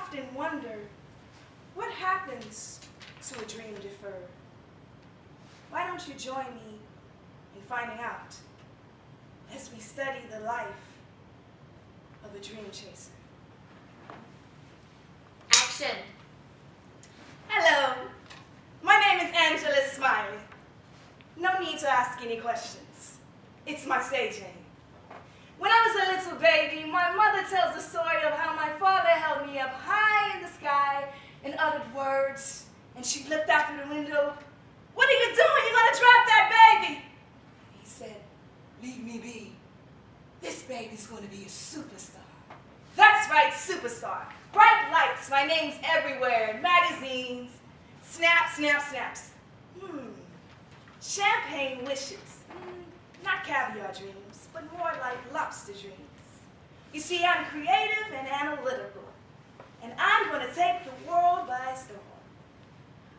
often wonder, what happens to a dream deferred? Why don't you join me in finding out as we study the life of a dream chaser? Action. Hello, my name is Angela Smiley. No need to ask any questions. It's my stage name. When I was a little baby, my mother tells the story of how my father held me up high in the sky and uttered words, and she looked out through the window. "What are you doing? You're gonna drop that baby!" He said, "Leave me be. This baby's gonna be a superstar." That's right, superstar. Bright lights, my name's everywhere, in magazines. Snap, snap, snaps. Champagne wishes. Not caviar dreams, but more like lobster dreams. You see, I'm creative and analytical, and I'm going to take the world by storm.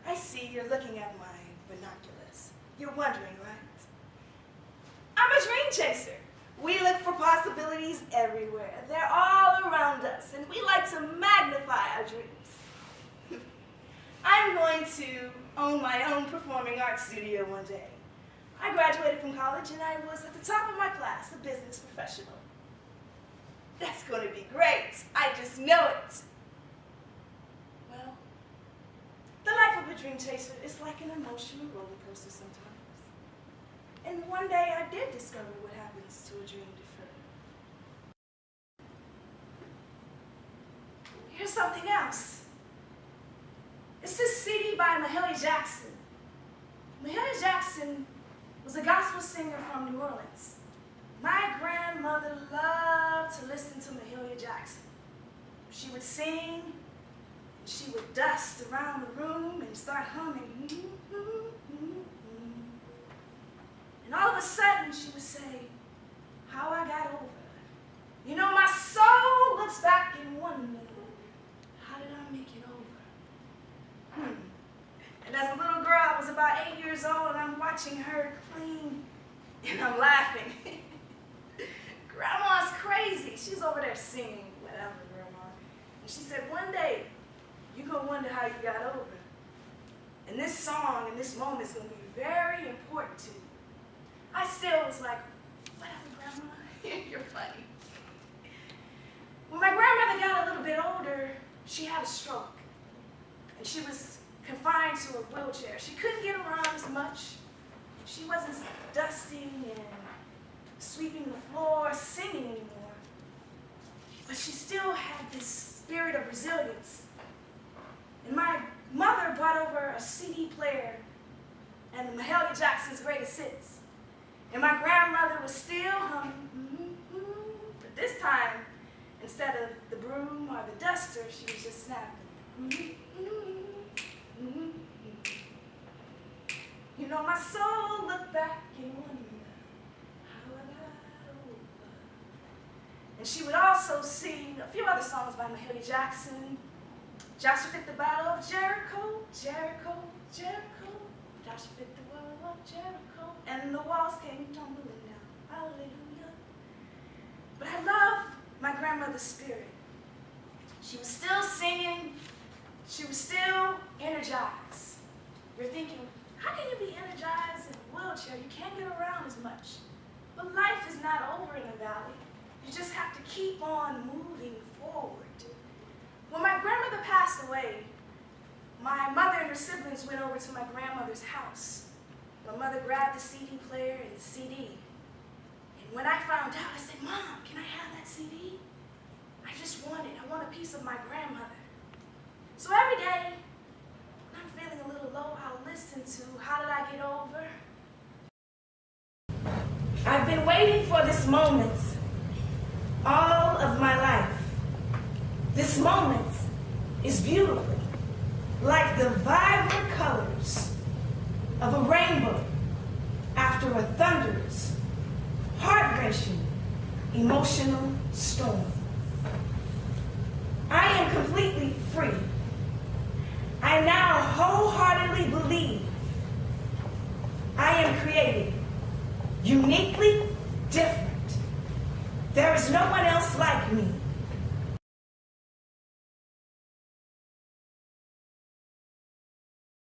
I see you're looking at my binoculars. You're wondering, right? I'm a dream chaser. We look for possibilities everywhere. They're all around us, and we like to magnify our dreams. I'm going to own my own performing arts studio one day. I graduated from college and I was at the top of my class, a business professional. That's going to be great. I just know it. Well, the life of a dream chaser is like an emotional roller coaster sometimes. And one day I did discover what happens to a dream deferred. Here's something else. It's this CD by Mahalia Jackson. Mahalia Jackson was a gospel singer from New Orleans. My grandmother loved to listen to Mahalia Jackson. She would sing, and she would dust around the room and start humming. And all of a sudden, she would say, "How I got over. You know, my soul looks back and wonders, how did I make it over?" And as a little girl, I was about 8 years old, and I'm watching her clean, and I'm laughing. Grandma's crazy. She's over there singing, whatever, Grandma. And she said, "One day, you're going to wonder how you got over. And this song and this moment is going to be very important to you." I still was like, "Whatever, Grandma." You're funny. When my grandmother got a little bit older, she had a stroke. And she was confined to a wheelchair. She couldn't get around as much. She wasn't dusting and sweeping the floor, singing anymore. But she still had this spirit of resilience. And my mother brought over a CD player and Mahalia Jackson's greatest hits. And my grandmother was still humming, but this time, instead of the broom or the duster, she was just snapping. You know, my soul looked back and wondered how I got over. And she would also sing a few other songs by Mahalia Jackson. Joshua fit the battle of Jericho, Jericho, Jericho. Joshua fit the wall of Jericho. And the walls came tumbling down. Hallelujah. But I love my grandmother's spirit. She was still singing. She was still energized. You're thinking, how can you be energized in a wheelchair? You can't get around as much. But life is not over in the valley. You just have to keep on moving forward. When my grandmother passed away, my mother and her siblings went over to my grandmother's house. My mother grabbed the CD player and the CD. And when I found out, I said, "Mom, can I have that CD? I want a piece of my grandmother." So every day, when I'm feeling a little low, I'll listen to How Did I Get Over? I've been waiting for this moment all of my life. This moment is beautiful, like the vibrant colors of a rainbow after a thunderous, heart-wrenching, emotional storm.